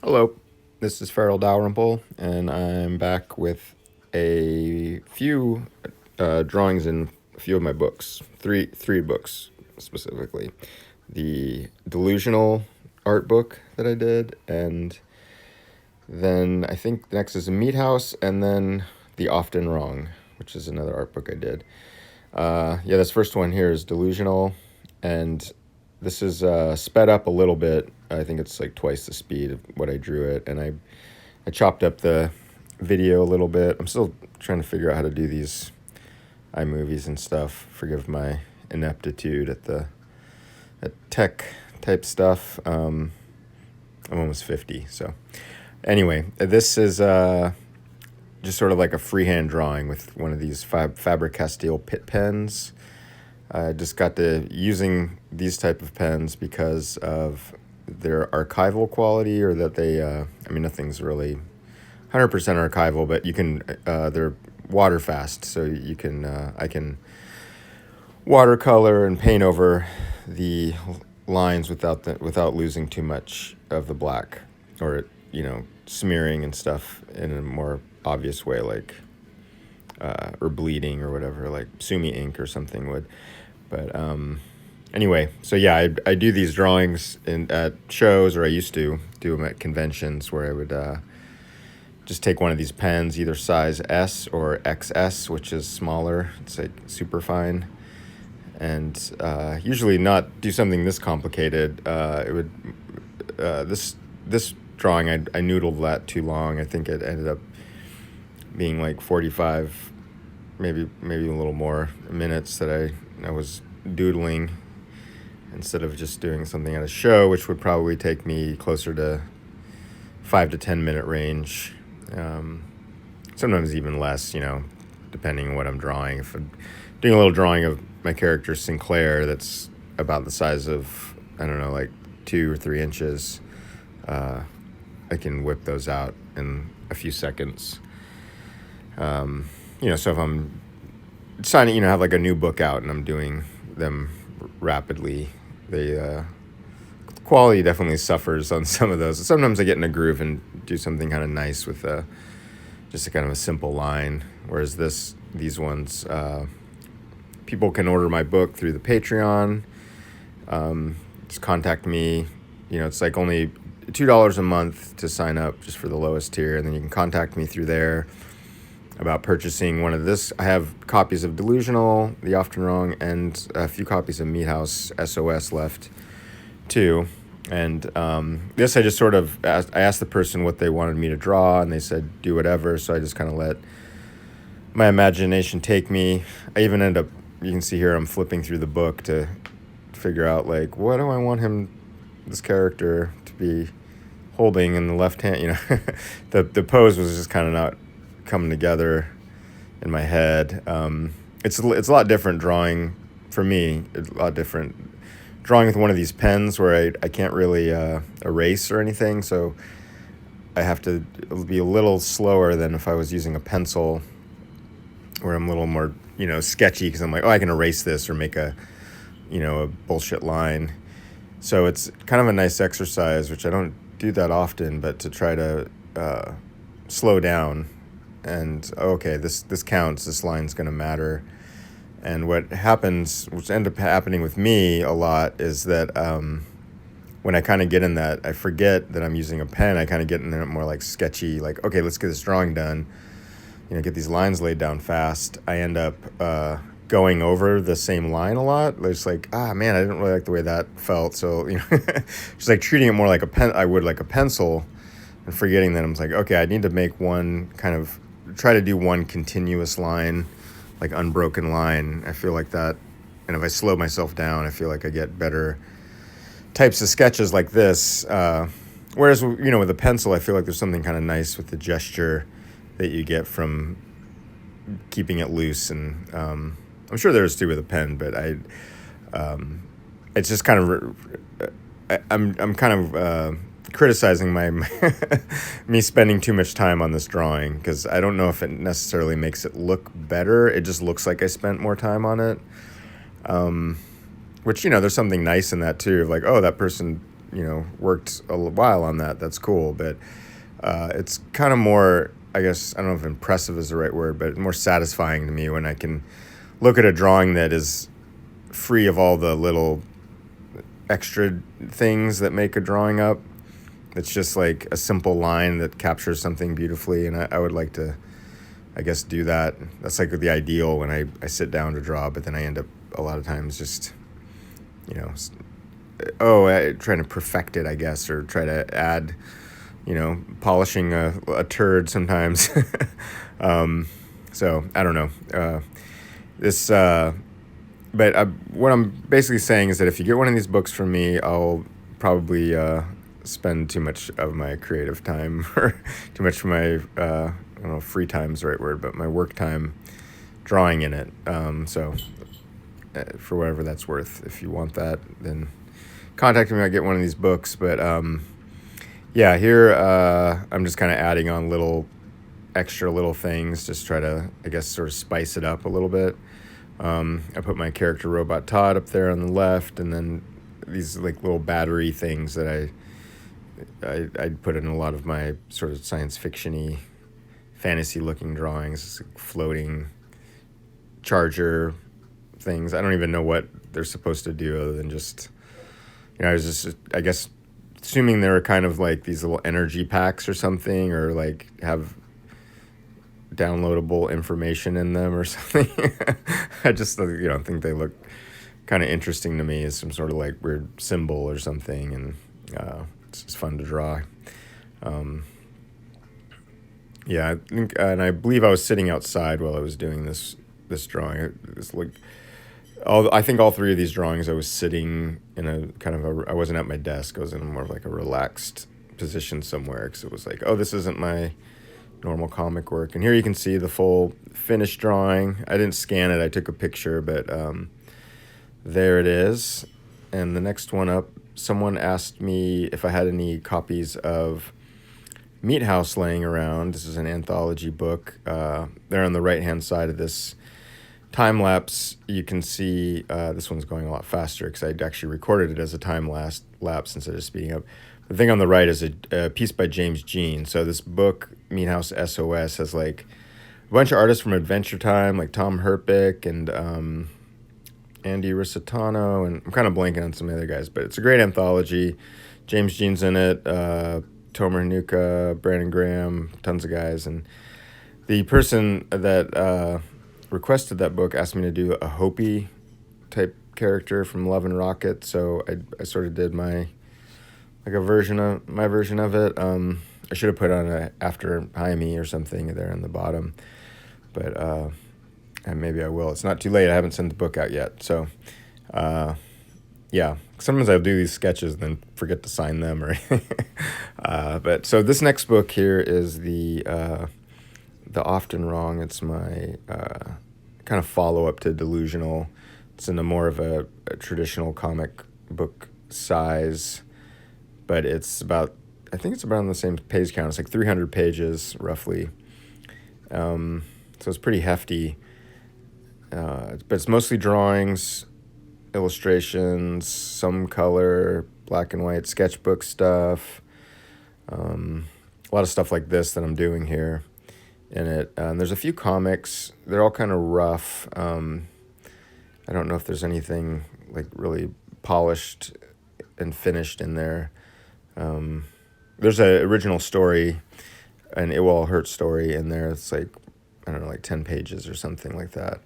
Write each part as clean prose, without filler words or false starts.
Hello, this is Farel Dalrymple, and I'm back with a few drawings in a few of my books. Three books specifically: the delusional art book that I did, and then I think next is a meat house, and then the often wrong, which is another art book I did. This first one here is delusional, and this is sped up a little bit. I think it's like twice the speed of what I drew it, and I chopped up the video a little bit. I'm still trying to figure out how to do these iMovies and stuff. Forgive my ineptitude at tech type stuff. I'm almost 50, so anyway, this is just sort of like a freehand drawing with one of these Faber Castell Pitt pens. I just got to using these type of pens because of their archival quality, or that they, nothing's really 100% archival, but you can, they're water fast, so you can, I can watercolor and paint over the lines without losing too much of the black, or, smearing and stuff in a more obvious way, like, or bleeding or whatever, like sumi ink or something would. But anyway, so yeah, I do these drawings at shows, or I used to do them at conventions, where I would just take one of these pens, either size S or XS, which is smaller. It's like super fine, and usually not do something this complicated. It would this drawing, I noodled that too long. I think it ended up being like 45, maybe a little more minutes that I was doodling, instead of just doing something at a show, which would probably take me closer to 5 to 10 minute range. Sometimes even less, depending on what I'm drawing. If I'm doing a little drawing of my character Sinclair that's about the size of, I don't know, like 2 or 3 inches, I can whip those out in a few seconds. So if I'm signing, have like a new book out and I'm doing them rapidly, the quality definitely suffers on some of those. Sometimes I get in a groove and do something kind of nice with just a kind of a simple line. Whereas these ones, people can order my book through the Patreon. Just contact me. It's like only $2 a month to sign up, just for the lowest tier, and then you can contact me through there about purchasing one of this. I have copies of Delusional, The Often Wrong, and a few copies of Meat House SOS left too. And this, I just sort of I asked the person what they wanted me to draw, and they said do whatever. So I just kind of let my imagination take me. I even end up, you can see here, I'm flipping through the book to figure out, like, what do I want this character to be holding in the left hand. The pose was just kind of not coming together in my head. It's a lot different drawing for me. It's a lot different drawing with one of these pens, where I can't really erase or anything, so I have to be a little slower than if I was using a pencil, where I'm a little more sketchy, because I'm like, I can erase this or make a bullshit line. So it's kind of a nice exercise, which I don't do that often, but to try to slow down and, okay, this counts, this line's going to matter. And what happens, which ended up happening with me a lot, is that when I kind of get in that, I forget that I'm using a pen. I kind of get in a more like sketchy, like, okay, let's get this drawing done, get these lines laid down fast. I end up going over the same line a lot. It's like, man, I didn't really like the way that felt. So, just like treating it more like I would like a pencil, and forgetting that I'm like, okay, I need to make one try to do one continuous line, like unbroken line. I feel like that, and if I slow myself down, I feel like I get better types of sketches like this. Whereas, with a pencil, I feel like there's something kind of nice with the gesture that you get from keeping it loose, and I'm sure there's too with a pen, but it's just kind of, I'm kind of criticizing me spending too much time on this drawing, because I don't know if it necessarily makes it look better. It just looks like I spent more time on it, which, there's something nice in that too, of like, that person worked a while on that, that's cool. But it's kind of more, I guess, I don't know if impressive is the right word, but more satisfying to me when I can look at a drawing that is free of all the little extra things that make a drawing up. It's just like a simple line that captures something beautifully, and I would like to, I guess, do that. That's like the ideal when I sit down to draw, but then I end up a lot of times just, trying to perfect it, I guess, or try to add, polishing a turd sometimes. So I don't know. But what I'm basically saying is that if you get one of these books from me, I'll probably spend too much of my creative time or too much of my, I don't know if free time is the right word, but my work time drawing in it. So for whatever that's worth, if you want that, then contact me. I get one of these books. But here I'm just kind of adding on extra little things, just try to, I guess, sort of spice it up a little bit. I put my character robot Todd up there on the left, and then these like little battery things that I put in a lot of my sort of science fiction-y, fantasy-looking drawings, like floating charger things. I don't even know what they're supposed to do other than just, I was just, I guess, assuming they were kind of like these little energy packs or something, or like have downloadable information in them or something. I just think they look kind of interesting to me as some sort of like weird symbol or something, and it's just fun to draw. I think, and I believe I was sitting outside while I was doing this drawing. I think all three of these drawings I was sitting in a kind of I wasn't at my desk. I was in more of like a relaxed position somewhere, because it was like, oh, this isn't my normal comic work. And here you can see the full finished drawing. I didn't scan it, I took a picture, but there it is. And the next one up, someone asked me if I had any copies of Meat House laying around. This is an anthology book. There on the right hand side of this time lapse, you can see this one's going a lot faster because I actually recorded it as a time lapse instead of speeding up. The thing on the right is a piece by James Jean. So this book, Meat House SOS, has like a bunch of artists from Adventure Time, like Tom Herpick and Andy Risitano, and I'm kind of blanking on some other guys, but it's a great anthology. James Jean's in it, Tomer Hanuka, Brandon Graham, tons of guys. And the person that requested that book asked me to do a Hopi type character from Love and Rocket, so I sort of did my version of it. I should have put on a After Jaime or something there on the bottom, but and maybe I will. It's not too late. I haven't sent the book out yet, so sometimes I'll do these sketches and then forget to sign them or anything. But so this next book here is the Often Wrong. It's my kind of follow-up to Delusional. It's in a more of a traditional comic book size, but I think it's about on the same page count. It's like 300 pages roughly. So it's pretty hefty. But it's mostly drawings, illustrations, some color, black and white, sketchbook stuff. A lot of stuff like this that I'm doing here in it. There's a few comics. They're all kind of rough. I don't know if there's anything like really polished and finished in there. There's an original story, an It Will All Hurt story in there. It's like, I don't know, like 10 pages or something like that.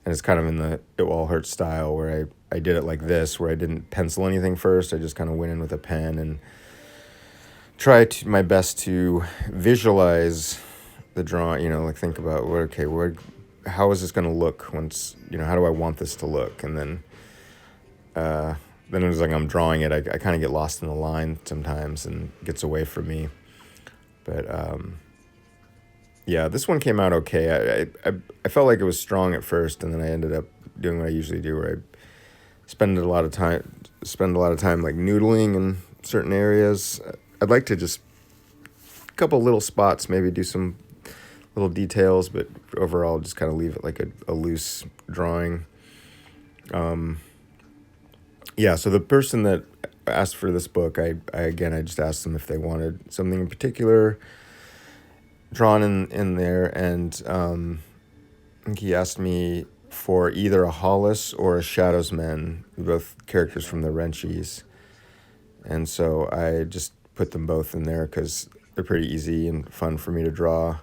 And it's kind of in the It Will All Hurt style, where I did it like this, where I didn't pencil anything first. I just kind of went in with a pen and tried my best to visualize the drawing, like think about, how is this going to look once, how do I want this to look? And then it was like I'm drawing it, I kind of get lost in the line sometimes and gets away from me. But this one came out okay. I felt like it was strong at first, and then I ended up doing what I usually do, where I spend a lot of time like noodling in certain areas. I'd like to just a couple little spots, maybe do some little details, but overall just kind of leave it like a loose drawing. So the person that asked for this book, I just asked them if they wanted something in particular drawn in there, and I think he asked me for either a Hollis or a Shadows Men, both characters from the Wrenchies. And so I just put them both in there because they're pretty easy and fun for me to draw.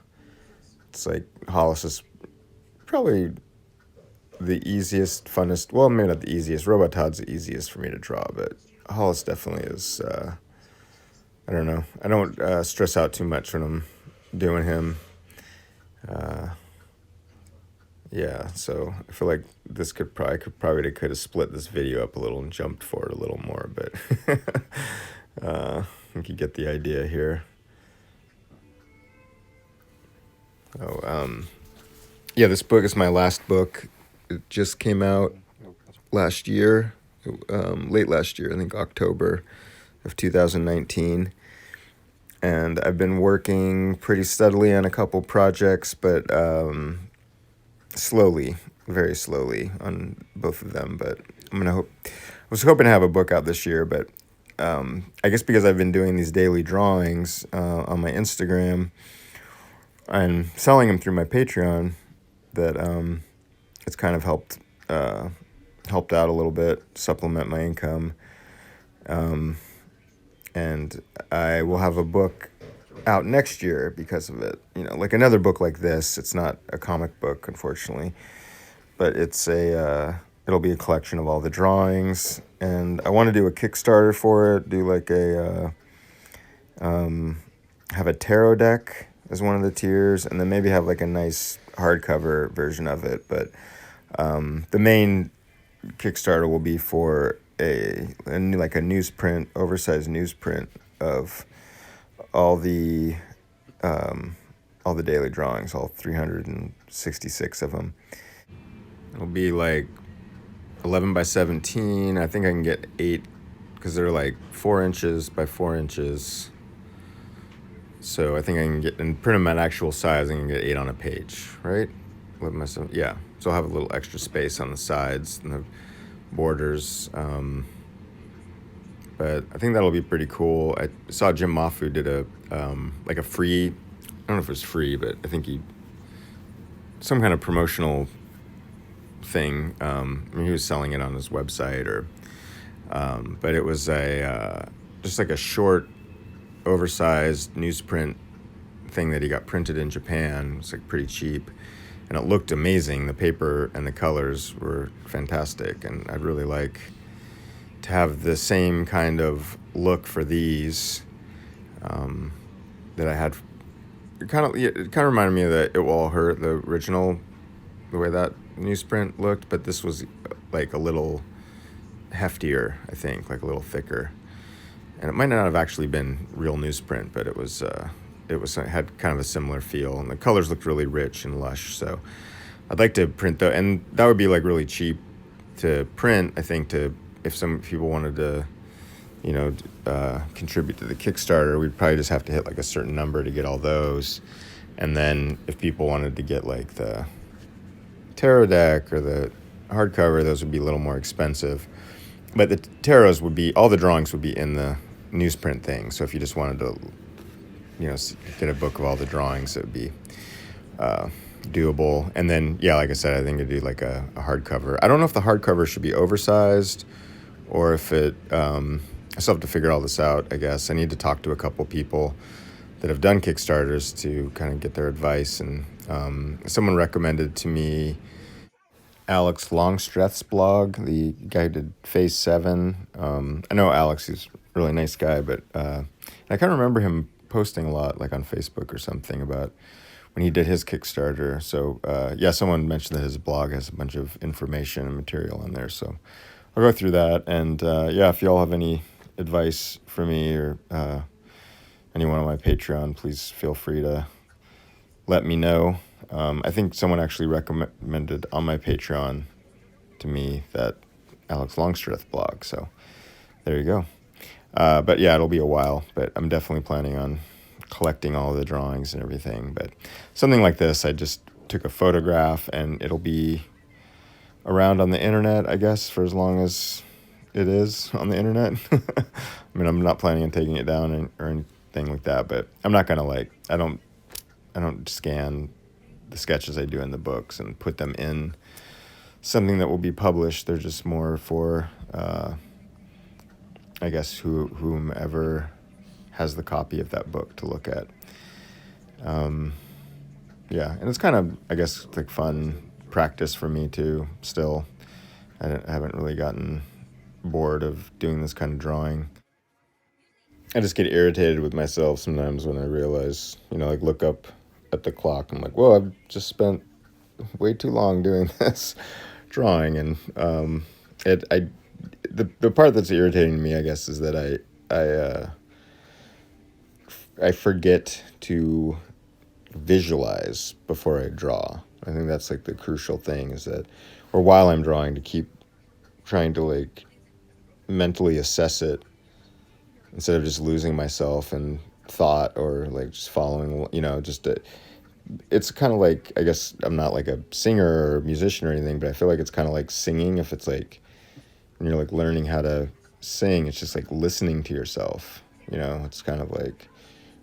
It's like Hollis is probably the easiest, funnest, well, maybe not the easiest. Robot Todd's the easiest for me to draw, but Hollis definitely is, I don't know. I don't stress out too much when I'm doing him. Yeah, so I feel like this could have split this video up a little and jumped forward a little more, but I think you get the idea here. Yeah, this book is my last book. It just came out last year, late last year, I think October of 2019. And I've been working pretty steadily on a couple projects, but slowly, very slowly on both of them. But I was hoping to have a book out this year, but I guess because I've been doing these daily drawings on my Instagram and selling them through my Patreon, that it's kind of helped out a little bit, supplement my income. And I will have a book out next year because of it. You know, like another book like this. It's not a comic book, unfortunately, but it'll be a collection of all the drawings. And I want to do a Kickstarter for it. Do like have a tarot deck as one of the tiers, and then maybe have like a nice hardcover version of it. But the main Kickstarter will be for a newsprint, oversized newsprint of all the daily drawings, all 366 of them. It'll be like 11 by 17. I think I can get 8 because they're like 4 inches by 4 inches. So I think I can get and print them at actual size. I can get 8 on a page, right? 11 by 7. Yeah. So I'll have a little extra space on the sides and the borders. But I think that'll be pretty cool. I saw Jim Mafu did a free, I don't know if it was free, but I think some kind of promotional thing. He was selling it on his website, but it was just like a short, oversized newsprint thing that he got printed in Japan. It was like pretty cheap, and it looked amazing. The paper and the colors were fantastic, and I'd really like to have the same kind of look for these that I had. It kind of reminded me of the It Will All Hurt, the original, the way that newsprint looked, but this was like a little heftier, I think, like a little thicker. And it might not have actually been real newsprint, but it had kind of a similar feel, and the colors looked really rich and lush. So I'd like to print and that would be like really cheap to print, I think, if some people wanted to, contribute to the Kickstarter. We'd probably just have to hit like a certain number to get all those. And then if people wanted to get like the tarot deck or the hardcover, those would be a little more expensive. But the tarots all the drawings would be in the newsprint thing. So if you just wanted to, get a book of all the drawings, it would be doable. And then, yeah, like I said, I think it'd do like a hardcover. I don't know if the hardcover should be oversized or if it, I still have to figure all this out, I guess. I need to talk to a couple people that have done Kickstarters to kind of get their advice. And someone recommended to me Alex Longstreth's blog, the guy who did Phase 7. I know Alex, he's a really nice guy, but I kind of remember him posting a lot, like on Facebook or something, about when he did his Kickstarter. So, someone mentioned that his blog has a bunch of information and material in there. So I'll go through that. And, if y'all have any advice for me or anyone on my Patreon, please feel free to let me know. I think someone actually recommended on my Patreon to me that Alex Longstreth blog. So there you go. But yeah, it'll be a while, but I'm definitely planning on collecting all the drawings and everything. But something like this, I just took a photograph, and it'll be around on the internet, I guess, for as long as it is on the internet. I mean, I'm not planning on taking it down or anything like that, but I'm not gonna like, I don't scan the sketches I do in the books and put them in something that will be published. They're just more for, I guess, whomever has the copy of that book to look at. Yeah, and it's kind of, I guess, like fun practice for me too. Still, I haven't really gotten bored of doing this kind of drawing. I just get irritated with myself sometimes when I realize, like look up at the clock. I'm like, whoa, I've just spent way too long doing this drawing, and the part that's irritating to me, I guess, is that I forget to visualize before I draw. I think that's like the crucial thing, is that, or while I'm drawing, to keep trying to like mentally assess it instead of just losing myself in thought or like just following, it's kind of like, I guess I'm not like a singer or musician or anything, but I feel like it's kind of like singing. If it's like, when you're like learning how to sing, it's just like listening to yourself, it's kind of like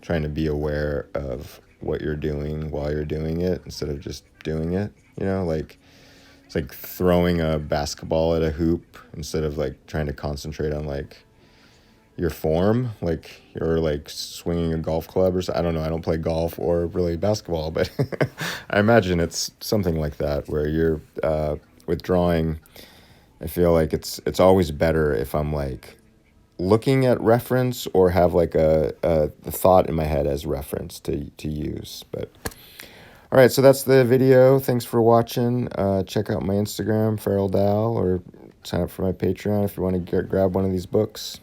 trying to be aware of what you're doing while you're doing it instead of just doing it, like it's like throwing a basketball at a hoop instead of like trying to concentrate on like your form, like you're like swinging a golf club or something. I don't know. I don't play golf or really basketball, but I imagine it's something like that where you're with drawing. I feel like it's always better if I'm like looking at reference or have like a thought in my head as reference to use. But all right, so that's the video. Thanks for watching. Check out my Instagram, Farel Dal, or sign up for my Patreon if you want to grab one of these books.